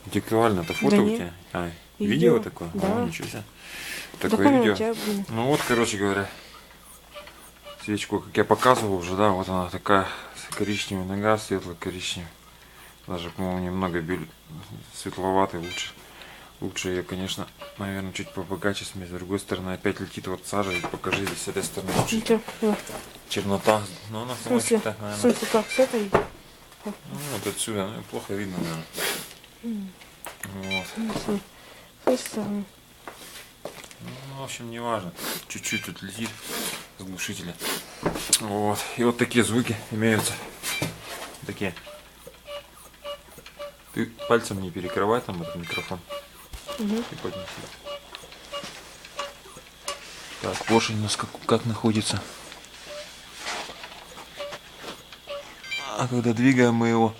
Интеллектуально, это фото Да у нет. тебя? А, Видео. видео такое? Да. О, ничего себе. Да, Такое по-моему, видео. у тебя, блин. Ну вот, короче говоря, свечку, как я показывал уже, да, вот она такая, коричневая нога, светло-коричневая. Даже, по-моему, немного светловатый лучше. Лучше ее, конечно, наверное, чуть побогаче смесь. С другой стороны, опять летит вот сажа, и покажи здесь с этой стороны вообще Ничего. чернота. Но она В сама смысле? так, В наверное. смысле, как с этой? Ну, вот отсюда, ну, плохо видно, наверное. Вот. С той стороны. Ну, в общем, не важно. Чуть-чуть тут летит с глушителя. Вот. И вот такие звуки имеются. Такие. Ты пальцем не перекрывай там этот микрофон. И поднеси. Так, поршень у нас как находится. А когда двигаем мы его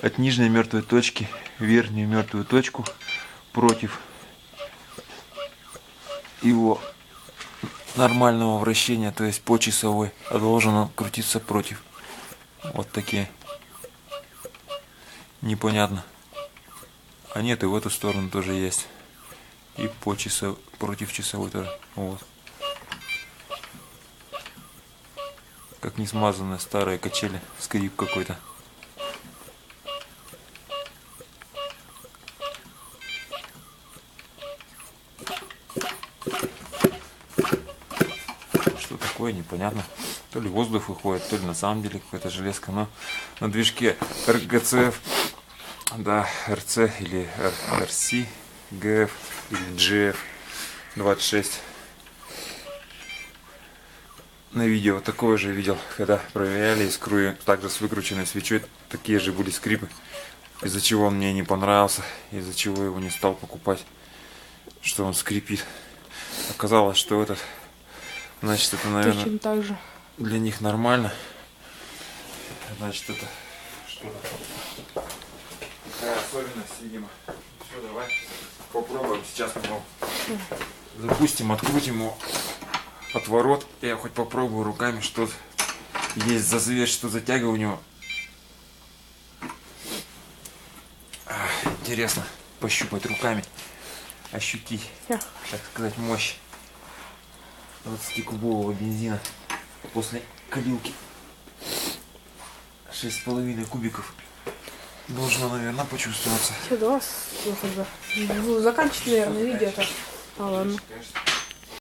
от нижней мертвой точки в верхнюю мертвую точку против его нормального вращения, то есть по часовой, а должен он крутиться против. Вот такие. Непонятно. А нет, и в эту сторону тоже есть. И по против часовой тоже. Вот. Как не смазанные старые качели. Скрип какой-то. Что такое, непонятно. То ли воздух выходит, то ли на самом деле какая-то железка. Но на движке РГЦФ, да, РЦ или РС, ГФ или GF 26. На видео такое же видел, когда проверяли искру, также с выкрученной свечой, такие же были скрипы, из-за чего он мне не понравился, из-за чего его не стал покупать, что он скрипит. Оказалось, что этот, значит, это, наверное, Точно так же. для них нормально. Значит, это что-то, такая особенность, видимо. Все, давай попробуем сейчас мы его запустим, открутим его отворот. Я хоть попробую руками, что есть зазверь, что за тяга у него. Интересно пощупать руками, ощутить, так сказать, мощь 20-кубового бензина после калилки. 6,5 кубиков должно, наверное, почувствоваться. Все, давай тогда. Заканчивать, наверное, видео-то. А ладно. Конечно.